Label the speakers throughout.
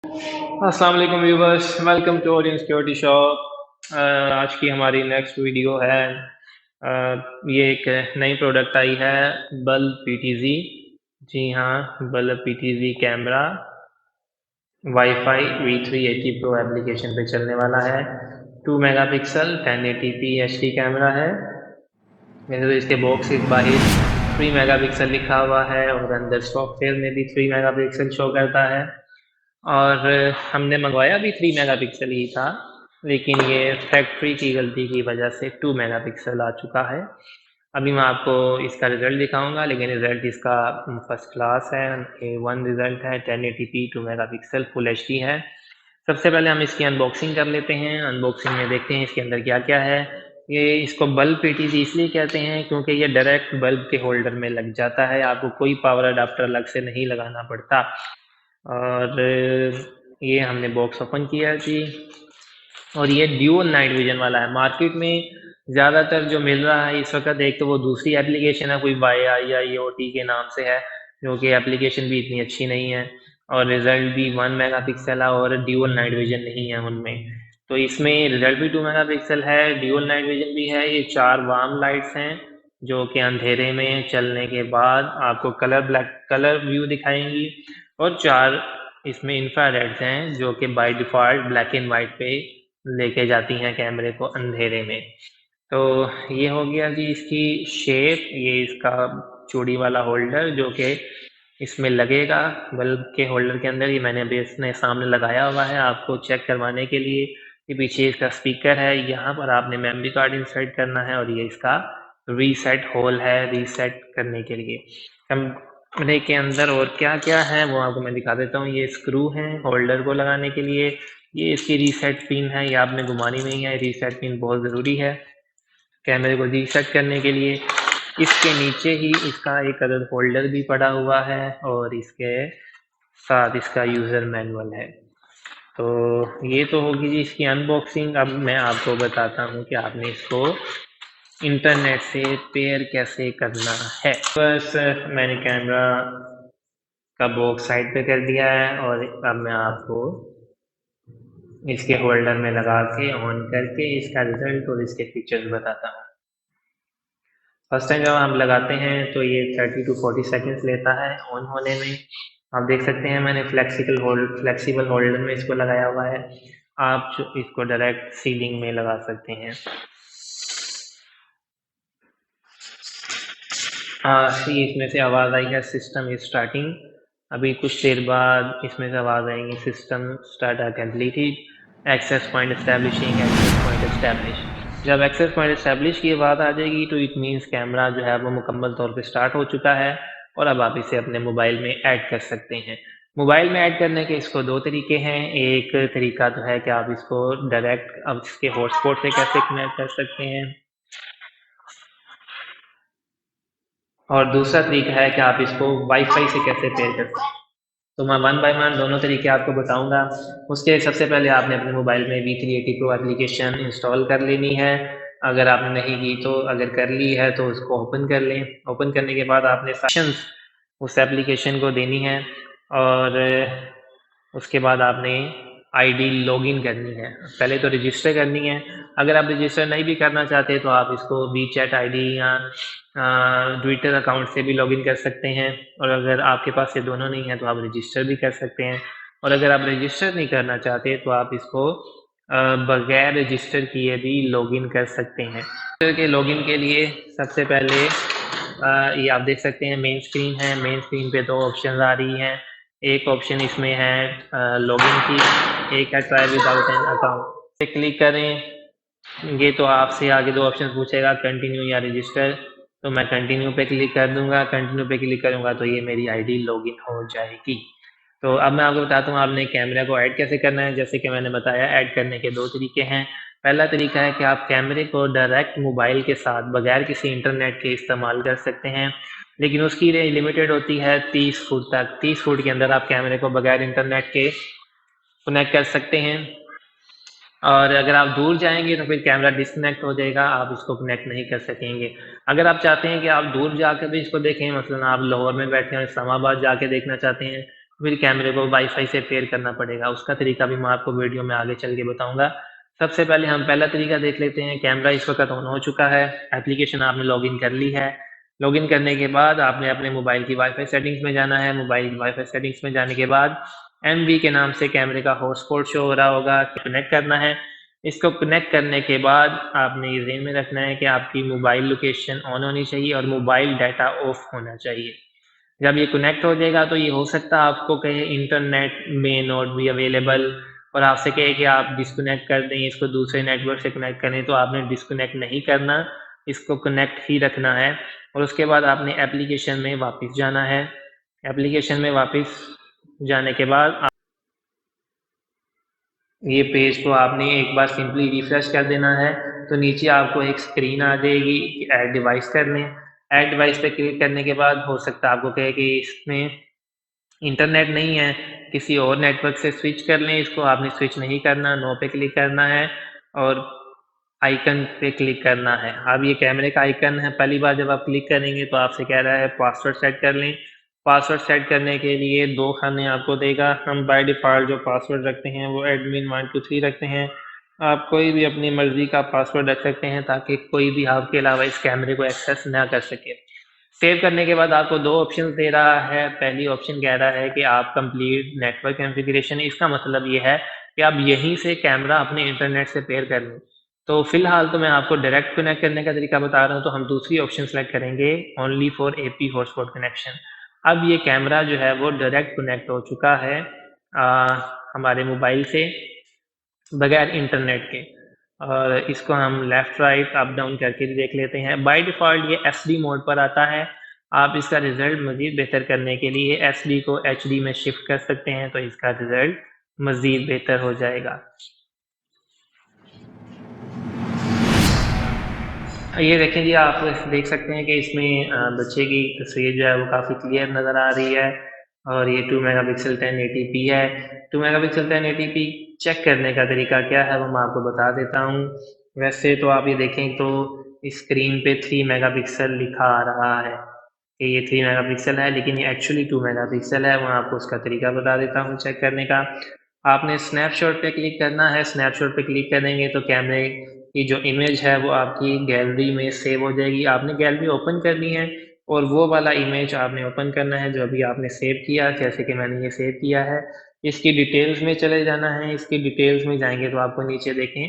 Speaker 1: अस्सलाम वालेकुम viewers, welcome to Orion Security Shop. आज की हमारी नेक्स्ट वीडियो है। ये एक नई प्रोडक्ट आई है, बल्ब पीटीजी। जी हाँ, bulb PTG camera WiFi V380 pro application पे चलने वाला है। 2 मेगापिक्सल 1080p HD कैमरा है। वैसे तो इसके बॉक्स के बाहर 3 मेगापिक्सल लिखा हुआ है और अंदर सॉफ्टवेयर में भी 3 मेगापिक्सल शो करता है। और हमने मंगवाया भी 3 मेगापिक्सल ही था, लेकिन ये फैक्ट्री की गलती की वजह से 2 मेगापिक्सल आ चुका है। अभी मैं आपको इसका रिज़ल्ट दिखाऊंगा, लेकिन रिज़ल्ट इसका फर्स्ट क्लास है। A1 रिज़ल्ट है, 1080p 2 मेगापिक्सल फुल एचडी है। सबसे पहले हम इसकी अनबॉक्सिंग कर लेते हैं। अनबॉक्सिंग में देखते हैं इसके अंदर क्या क्या है। ये इसको बल्ब पीटीजी इसलिए कहते हैं क्योंकि ये डायरेक्ट बल्ब के होल्डर में लग जाता है, आपको कोई पावर अडाप्टर अलग से नहीं लगाना पड़ता। और ये हमने बॉक्स ओपन किया जी, और ये ड्यूल नाइट विजन वाला है। मार्केट में ज़्यादातर जो मिल रहा है इस वक्त, एक तो वो दूसरी एप्लीकेशन है, कोई वाई या ईओटी के नाम से है, जो कि एप्लीकेशन भी इतनी अच्छी नहीं है और रिजल्ट भी 1 मेगापिक्सल है और ड्यूल नाइट विजन नहीं है उनमें। तो इसमें रिजल्ट भी 2 मेगापिक्सल है, ड्यूल नाइट विजन भी है। ये 4 वार्म लाइट्स हैं जो कि अंधेरे में चलने के बाद आपको कलर व्यू दिखाएंगी, और 4 इसमें इंफ्रारेड्स हैं जो कि by default black and white पे लेके जाती हैं कैमरे को अंधेरे में। तो ये हो गया जी इसकी शेप। ये इसका चूड़ी वाला होल्डर जो कि इसमें लगेगा बल्ब के होल्डर के अंदर, ये मैंने अभी इसने सामने लगाया हुआ है आपको चेक करवाने के लिए। ये पीछे इसका स्पीकर है, यहाँ पर आपने मेमोरी कार्ड इंसर्ट करना है, और ये इसका रीसेट होल है रीसेट करने के लिए। कमरे के अंदर और क्या क्या है वो आपको मैं दिखा देता हूँ। ये स्क्रू हैं होल्डर को लगाने के लिए, ये इसकी रीसेट पिन है, ये आपने घुमानी नहीं है। रीसेट पिन बहुत ज़रूरी है कैमरे को रीसेट करने के लिए। इसके नीचे ही इसका एक अदर फोल्डर भी पड़ा हुआ है, और इसके साथ इसका यूज़र मैनुअल है। तो ये तो होगी जी इसकी अनबॉक्सिंग। अब मैं आपको बताता हूँ कि आपने इसको इंटरनेट से पेयर कैसे करना है। बस मैंने कैमरा का बॉक्स साइड पे कर दिया है, और अब मैं आपको इसके होल्डर में लगा के ऑन करके इसका रिजल्ट और इसके फीचर्स बताता हूँ। फर्स्ट टाइम जब हम लगाते हैं तो ये 30 to 40 सेकेंड्स लेता है ऑन होने में। आप देख सकते हैं मैंने फ्लेक्सिबल होल्डर में इसको लगाया हुआ है। आप इसको डायरेक्ट सीलिंग में लगा सकते हैं। इसमें से आवाज़ आई है सिस्टम इज स्टार्टिंग। अभी कुछ देर बाद इसमें से आवाज़ आएंगी system start are completed, access point establishing, access point establish. जब एक्सेस पॉइंट एस्टैब्लिश की बात आ जाएगी तो इट मीन्स कैमरा जो है वो मुकम्मल तौर पे स्टार्ट हो चुका है, और अब आप इसे अपने मोबाइल में ऐड कर सकते हैं। मोबाइल में ऐड करने के इसको 2 तरीके हैं। एक तरीका तो है कि आप इसको डायरेक्ट अब इसके हॉटस्पॉट से कैसे कनेक्ट कर सकते हैं, और दूसरा तरीका है कि आप इसको वाईफाई से कैसे पेयर कर सकते हैं। तो मैं वन बाय वन दोनों तरीके आपको बताऊंगा। उसके सबसे पहले आपने अपने मोबाइल में V380 प्रो एप्लीकेशन इंस्टॉल कर लेनी है। अगर आपने नहीं की तो, अगर कर ली है तो उसको ओपन कर लें। ओपन करने के बाद आपने सेशंस उस एप्लीकेशन को देनी है, और उसके बाद आपने आईडी लॉगिन करनी है। पहले तो रजिस्टर करनी है। अगर आप रजिस्टर नहीं भी करना चाहते तो आप इसको वीचैट आईडी या ट्विटर अकाउंट से भी लॉगिन कर सकते हैं, और अगर आपके पास ये दोनों नहीं है तो आप रजिस्टर भी कर सकते हैं। और अगर आप रजिस्टर नहीं करना चाहते तो आप इसको बगैर रजिस्टर किए भी लॉगिन कर सकते हैं। रजिस्टर के लॉगिन के लिए सबसे पहले ये आप देख सकते हैं मेन स्क्रीन है। मेन स्क्रीन पे 2 ऑप्शन आ रही हैं। एक ऑप्शन इसमें है लॉगिन की, एक है ट्राई विदाउट एन अकाउंट पे क्लिक करें। ये तो आपसे आगे 2 ऑप्शन पूछेगा, कंटिन्यू या रजिस्टर। तो मैं कंटिन्यू पे क्लिक कर दूंगा। कंटिन्यू पे क्लिक करूंगा तो ये मेरी आईडी लॉगिन हो जाएगी। तो अब मैं आपको बताता हूँ आपने कैमरा को ऐड कैसे करना है। जैसे कि मैंने बताया, ऐड करने के 2 तरीके हैं। पहला तरीका है कि आप कैमरे को डायरेक्ट मोबाइल के साथ बगैर किसी इंटरनेट के इस्तेमाल कर सकते हैं, लेकिन उसकी रेंज लिमिटेड होती है 30 फुट तक। 30 फुट के अंदर आप कैमरे को बगैर इंटरनेट के कनेक्ट कर सकते हैं, और अगर आप दूर जाएंगे तो फिर कैमरा डिस्कनेक्ट हो जाएगा, आप इसको कनेक्ट नहीं कर सकेंगे। अगर आप चाहते हैं कि आप दूर जाकर भी इसको देखें, मसलन आप लाहौर में बैठे हैं इस्लामाबाद जाके देखना चाहते हैं, फिर कैमरे को वाईफाई से पेयर करना पड़ेगा। उसका तरीका भी मैं आपको वीडियो में आगे चल के बताऊँगा। सबसे पहले हम पहला तरीका देख लेते हैं। कैमरा इस वक़्त ऑन हो चुका है, एप्लीकेशन आपने लॉगिन कर ली है। लॉगिन करने के बाद आपने अपने मोबाइल की वाईफाई सेटिंग्स में जाना है। मोबाइल की वाईफाई सेटिंग्स में जाने के बाद एमवी के नाम से कैमरे का हॉटस्पॉट शो हो रहा होगा, कनेक्ट करना है। इसको कनेक्ट करने के बाद आपने ये ज़हन में रखना है कि आपकी मोबाइल लोकेशन ऑन होनी चाहिए और मोबाइल डाटा ऑफ होना चाहिए। जब ये कनेक्ट हो जाएगा तो ये हो सकता है आपको कहे internet may not be available और आपसे कहे कि आप डिस्कनेक्ट कर दें, इसको दूसरे नेटवर्क से कनेक्ट करें, तो आपने डिस्कनेक्ट नहीं करना, इसको कनेक्ट ही रखना है। और उसके बाद आपने एप्लीकेशन में वापस जाना है। एप्लीकेशन में वापस जाने के बाद ये पेज को आपने एक बार सिंपली रिफ्रेश कर देना है, तो नीचे आपको एक स्क्रीन आ जाएगी कि ऐड डिवाइस कर लें। ऐड डिवाइस पे क्लिक करने के बाद हो सकता है आपको कहे कि इसमें इंटरनेट नहीं है, किसी और नेटवर्क से स्विच कर लें। इसको आपने स्विच नहीं करना, नो पे क्लिक करना है और आइकन पे क्लिक करना है। अब ये कैमरे का आइकन है, पहली बार जब आप क्लिक करेंगे तो आपसे कह रहा है पासवर्ड सेट कर लें। पासवर्ड सेट करने के लिए 2 खाने आपको देगा। हम बाय डिफ़ॉल्ट जो पासवर्ड रखते हैं वो एडमिन 123 रखते हैं। आप कोई भी अपनी मर्ज़ी का पासवर्ड रख सकते हैं ताकि कोई भी आपके अलावा इस कैमरे को एक्सेस ना कर सके। सेव करने के बाद आपको 2 ऑप्शन दे रहा है। पहली ऑप्शन कह रहा है कि आप कंप्लीट नेटवर्क कॉन्फ़िगरेशन, इसका मतलब ये है कि आप यहीं से कैमरा अपने इंटरनेट से पेयर कर लें। तो फ़िलहाल तो मैं आपको डायरेक्ट कनेक्ट करने का तरीका बता रहा हूँ, तो हम दूसरी ऑप्शन सेलेक्ट करेंगे only for AP hotspot connection. अब ये कैमरा जो है वो डायरेक्ट कनेक्ट हो चुका है हमारे मोबाइल से बगैर इंटरनेट के। और इसको हम लेफ़्ट राइट अप डाउन करके भी देख लेते हैं। बाय डिफ़ॉल्ट ये एचडी मोड पर आता है। आप इसका रिज़ल्ट मज़ीद बेहतर करने के लिए एचडी को एचडी में शिफ्ट कर सकते हैं, तो इसका रिज़ल्ट मज़ीद बेहतर हो जाएगा। ये देखें जी, आप देख सकते हैं कि इसमें बच्चे की तस्वीर जो है वो काफ़ी क्लियर नज़र आ रही है और ये 2 मेगापिक्सल 1080p है। 2 मेगापिक्सल 1080p चेक करने का तरीका क्या है वो मैं आपको बता देता हूँ। वैसे तो आप ये देखें तो स्क्रीन पे 3 मेगापिक्सल लिखा आ रहा है कि ये 3 मेगापिक्सल है, लेकिन ये एक्चुअली 2 मेगापिक्सल है। मैं आपको उसका तरीका बता देता हूँ चेक करने का। आपने स्नैपशॉट पे क्लिक करना है। स्नैपशॉट पे क्लिक करेंगे तो कैमरे की जो इमेज है वो आपकी गैलरी में सेव हो जाएगी। आपने गैलरी ओपन करनी है और वो वाला इमेज आपने ओपन करना है जो अभी आपने सेव किया, जैसे कि मैंने ये सेव किया है। इसकी डिटेल्स में चले जाना है। इसकी डिटेल्स में जाएंगे तो आपको नीचे देखें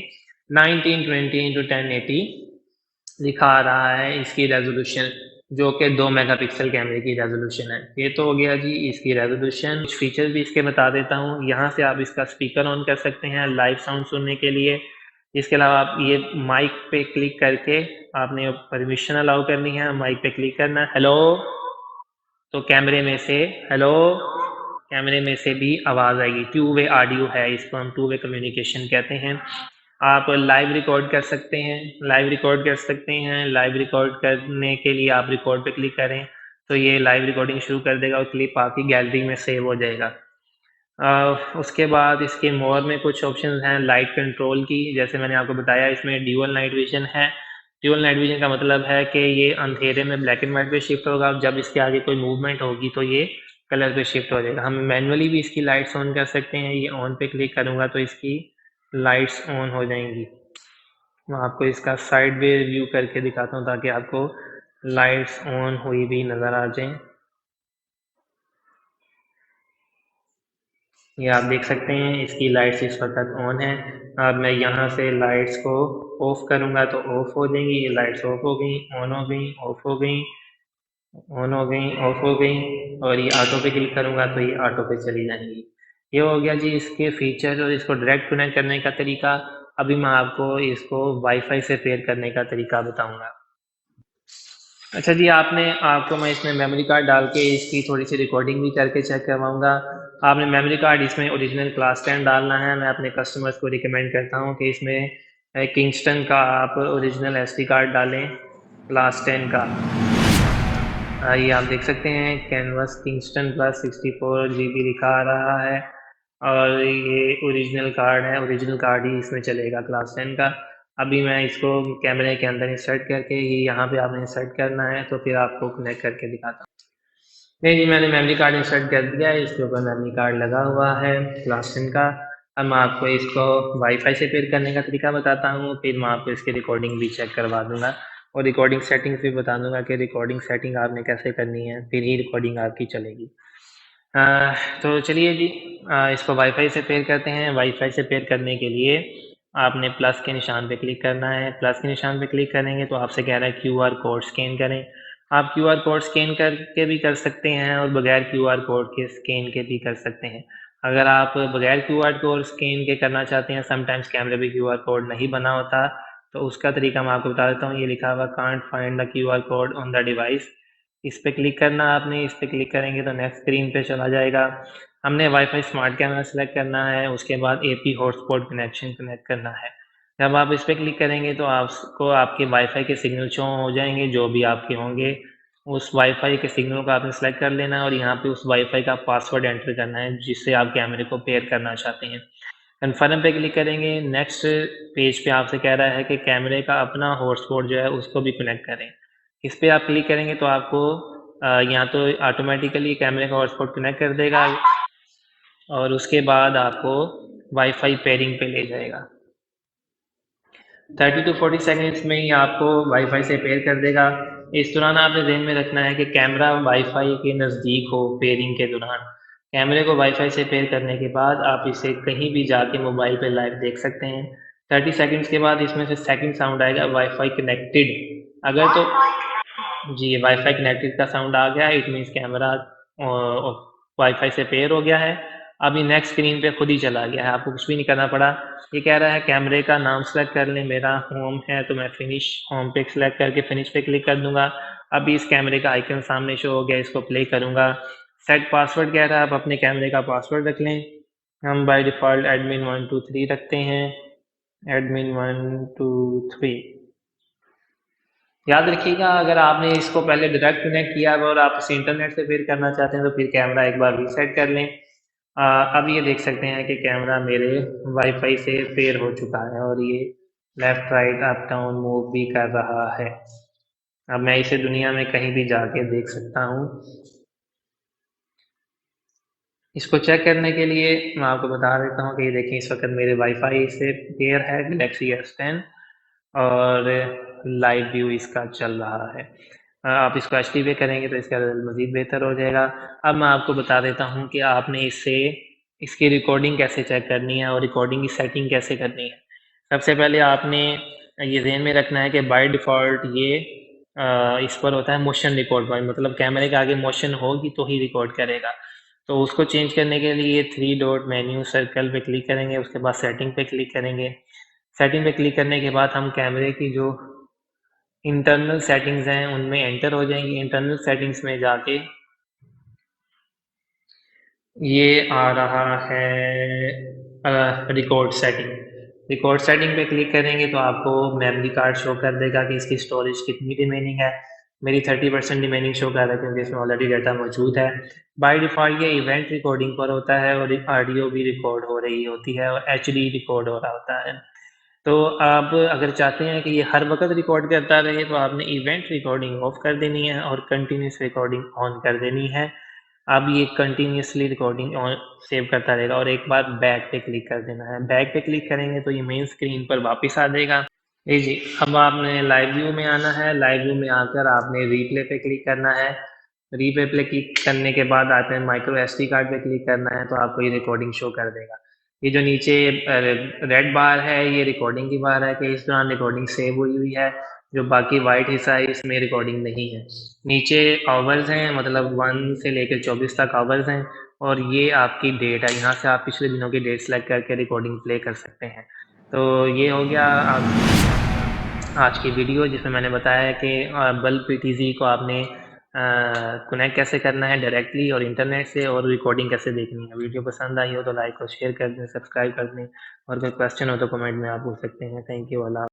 Speaker 1: 1920x1080 लिखा आ रहा है इसकी रेजोल्यूशन, जो कि 2 मेगापिक्सल कैमरे की रेजोल्यूशन है। ये तो हो गया जी इसकी रेजोल्यूशन। कुछ फीचर भी इसके बता देता हूँ। यहाँ से आप इसका स्पीकर ऑन कर सकते हैं लाइव साउंड सुनने के लिए। इसके अलावा आप ये माइक पे क्लिक करके आपने परमिशन अलाउ करनी है। माइक पे क्लिक करना है, हेलो, तो कैमरे में से हेलो, कैमरे में से भी आवाज़ आएगी। टू वे ऑडियो है, इसको हम टू वे कम्युनिकेशन कहते हैं। आप लाइव रिकॉर्ड कर सकते हैं। लाइव रिकॉर्ड कर सकते हैं। लाइव रिकॉर्ड करने के लिए आप रिकॉर्ड पे क्लिक करें तो ये लाइव रिकॉर्डिंग शुरू कर देगा और क्लिप आपकी गैलरी में सेव हो जाएगा। उसके बाद इसके मोर में कुछ ऑप्शंस हैं लाइट कंट्रोल की। जैसे मैंने आपको बताया इसमें ड्यूअल नाइट विजन है। ड्यूअल नाइट विजन का मतलब है कि ये अंधेरे में ब्लैक एंड वाइट पे शिफ्ट होगा, जब इसके आगे कोई मूवमेंट होगी तो ये कलर पे शिफ्ट हो जाएगा। हम मैनुअली भी इसकी लाइट्स ऑन कर सकते हैं। ये ऑन पे क्लिक करूँगा तो इसकी लाइट्स ऑन हो जाएंगी। मैं आपको इसका साइड वे व्यू करके दिखाता हूँ ताकि आपको लाइट्स ऑन हुई भी नज़र आ जाएं। ये आप देख सकते हैं इसकी लाइट्स इस वक्त ऑन है। अब मैं यहाँ से लाइट्स को ऑफ करूँगा तो ऑफ हो जाएंगी। ये लाइट्स ऑफ हो गई, ऑन हो गई, ऑफ हो गई, ऑन हो गई, ऑफ हो गई। और ये ऑटो पे क्लिक करूँगा तो ये ऑटो पे चली जाएंगी। ये हो गया जी इसके फीचर और इसको डायरेक्ट कनेक्ट करने का तरीका। अभी मैं आपको इसको वाईफाई से पेयर करने का तरीका बताऊँगा। अच्छा जी, आपको मैं इसमें मेमोरी कार्ड डाल के इसकी थोड़ी-सी रिकॉर्डिंग भी करके चेक करवाऊँगा। आपने मेमोरी कार्ड इसमें ओरिजिनल क्लास 10 डालना है। मैं अपने कस्टमर्स को रिकमेंड करता हूँ कि इसमें किंगस्टन का आप ओरिजिनल एसडी कार्ड डालें क्लास 10 का। ये आप देख सकते हैं कैनवस किंगस्टन प्लस 64 जीबी लिखा आ रहा है और ये ओरिजिनल कार्ड है। ओरिजिनल कार्ड ही इसमें चलेगा क्लास 10 का। अभी मैं इसको कैमरे के अंदर इंसर्ट करके ये यहाँ पे आपने इंसर्ट करना है, तो फिर आपको कनेक्ट करके दिखाता हूँ। नहीं जी, मैंने मेमोरी कार्ड इंसर्ट कर दिया है, इसके ऊपर मेमोरी कार्ड लगा हुआ है क्लास 10 का। अब मैं आपको इसको वाईफाई से पेयर करने का तरीका बताता हूँ, फिर मैं आपको इसकी रिकॉर्डिंग भी चेक करवा दूंगा और रिकॉर्डिंग सेटिंग्स भी बता दूंगा कि रिकॉर्डिंग सेटिंग आपने कैसे करनी है, फिर ही रिकॉर्डिंग आपकी चलेगी। तो चलिए जी, इसको वाईफाई से पेयर करते हैं। वाईफाई से पेयर करने के लिए आपने प्लस के निशान पे क्लिक करना है। प्लस के निशान पे क्लिक करेंगे तो आपसे कह रहा है क्यूआर कोड स्कैन करें। आप क्यूआर कोड स्कैन करके भी कर सकते हैं और बगैर क्यूआर कोड के स्कैन के भी कर सकते हैं। अगर आप बगैर क्यूआर कोड स्कैन के करना चाहते हैं, समटाइम्स कैमरे पे क्यूआर कोड नहीं बना होता, तो उसका तरीका मैं आपको बता देता हूँ। ये लिखा हुआ can't find the QR code on the device, इस पे क्लिक करना आपने। इस पे क्लिक करेंगे तो नेक्स्ट स्क्रीन पे चला जाएगा। हमने वाईफाई स्मार्ट कैमरा सेलेक्ट करना है, उसके बाद एपी हॉटस्पॉट कनेक्शन कनेक्ट करना है। जब आप इस पे क्लिक करेंगे तो आपको आपके वाईफाई के सिग्नल शो हो जाएंगे, जो भी आपके होंगे उस वाईफाई के सिग्नल को आपने सेलेक्ट कर लेना है और यहाँ पे उस वाईफाई का पासवर्ड एंटर करना है जिससे आप कैमरे को पेयर करना चाहते हैं। कन्फर्म पे क्लिक करेंगे। नेक्स्ट पेज पे आपसे कह रहा है कि कैमरे का अपना हॉटस्पॉट जो है उसको भी कनेक्ट करें। इस पे आप क्लिक करेंगे तो आपको यहाँ तो ऑटोमेटिकली कैमरे का हॉटस्पॉट कनेक्ट कर देगा और उसके बाद आपको वाईफाई पेयरिंग पे ले जाएगा। 30 to 40 सेकेंड्स में ही आपको वाईफाई से पेयर कर देगा। इस दौरान आपने ध्यान में रखना है कि कैमरा वाईफाई के नज़दीक हो पेयरिंग के दौरान। कैमरे को वाईफाई से पेयर करने के बाद आप इसे कहीं भी जाके मोबाइल पे लाइव देख सकते हैं। 30 सेकेंड्स के बाद इसमें से सेकंड साउंड आएगा वाईफाई कनेक्टेड। अगर तो जी, वाईफाई कनेक्टेड का साउंड आ गया, इट मीन्स कैमरा वाईफाई से पेयर हो गया है। अभी नेक्स्ट स्क्रीन पे खुद ही चला गया है, आपको कुछ भी नहीं करना पड़ा। ये कह रहा है कैमरे का नाम सेलेक्ट कर लें, मेरा होम है तो मैं फिनिश होम पे सेलेक्ट करके फिनिश पे क्लिक कर दूंगा। अभी इस कैमरे का आइकन सामने शो हो गया, इसको प्ले करूंगा। सेट पासवर्ड कह रहा है, आप अपने कैमरे का पासवर्ड रख लें। हम बाय डिफ़ॉल्ट एडमिन 123 रखते हैं, एडमिन 123। याद रखिएगा, अगर आपने इसको पहले डायरेक्ट कनेक्ट किया हुआ और आप इसे इंटरनेट से पेयर करना चाहते हैं तो फिर कैमरा एक बार रीसेट कर लें। अब ये देख सकते हैं कि कैमरा मेरे वाईफाई से पेयर हो चुका है और ये left right up down move भी कर रहा है। अब मैं इसे दुनिया में कहीं भी जाके देख सकता हूँ। इसको चेक करने के लिए मैं आपको बता देता हूँ कि ये देखें, इस वक्त मेरे वाईफाई से पेयर है गैलेक्सी S10 और लाइव व्यू इसका चल रहा है। आप इसको एचडी पे करेंगे तो इसका रिजल्ट मज़ीद बेहतर हो जाएगा। अब मैं आपको बता देता हूँ कि आपने इससे इसकी रिकॉर्डिंग कैसे चेक करनी है और रिकॉर्डिंग की सेटिंग कैसे करनी है। सबसे पहले आपने ये ध्यान में रखना है कि बाय डिफ़ॉल्ट ये इस पर होता है मोशन रिकॉर्ड पर, मतलब कैमरे के आगे मोशन होगी तो ही रिकॉर्ड करेगा। तो उसको चेंज करने के लिए 3 डॉट मेन्यू सर्कल पे क्लिक करेंगे, उसके बाद सेटिंग पे क्लिक करेंगे। सेटिंग पे क्लिक करने के बाद हम कैमरे की जो इंटरनल सेटिंग्स हैं उनमें एंटर हो जाएंगे। इंटरनल सेटिंग्स में जाके ये आ रहा है रिकॉर्ड सेटिंग। रिकॉर्ड सेटिंग पे क्लिक करेंगे तो आपको मेमोरी कार्ड शो कर देगा कि इसकी स्टोरेज कितनी रिमेनिंग है। मेरी 30% रिमेनिंग शो कर रहा है क्योंकि इसमें ऑलरेडी डाटा मौजूद है। बाय डिफ़ॉल्ट ये इवेंट रिकॉर्डिंग पर होता है और ऑडियो भी रिकॉर्ड हो रही होती है और एचडी रिकॉर्ड हो रहा होता है। तो आप अगर चाहते हैं कि ये हर वक्त रिकॉर्ड करता रहे तो आपने इवेंट रिकॉर्डिंग ऑफ कर देनी है और कंटिन्यूस रिकॉर्डिंग ऑन कर देनी है। अब ये कंटिन्यूसली रिकॉर्डिंग ऑन सेव करता रहेगा और एक बार बैक पे क्लिक कर देना है। बैक पे क्लिक करेंगे तो ये मेन स्क्रीन पर वापस आ जाएगा। जी, अब आपने लाइव व्यू में आना है। लाइव व्यू में आकर आपने रीप्ले पे क्लिक करना है। रीप्ले पे क्लिक करने के बाद आपने माइक्रो एसडी कार्ड पे क्लिक करना है तो आपको ये रिकॉर्डिंग शो कर देगा। ये जो नीचे रेड बार है ये रिकॉर्डिंग की बार है कि इस दौरान रिकॉर्डिंग सेव हुई हुई है। जो बाकी वाइट हिस्सा है इसमें रिकॉर्डिंग नहीं है। नीचे आवर्स हैं, मतलब 1 से लेकर 24 तक आवर्स हैं और ये आपकी डेट है। यहाँ से आप पिछले दिनों की डेट सेलेक्ट करके रिकॉर्डिंग प्ले कर सकते हैं। तो ये हो गया आज की वीडियो जिसमें मैंने बताया कि बल्ब पीटीजी को आपने कनेक्ट कैसे करना है डायरेक्टली और इंटरनेट से, और रिकॉर्डिंग कैसे देखनी है। वीडियो पसंद आई हो तो लाइक और शेयर कर दें, सब्सक्राइब कर दें और कोई क्वेश्चन हो तो कमेंट में आप पूछ सकते हैं। Thank you. अल्लाह।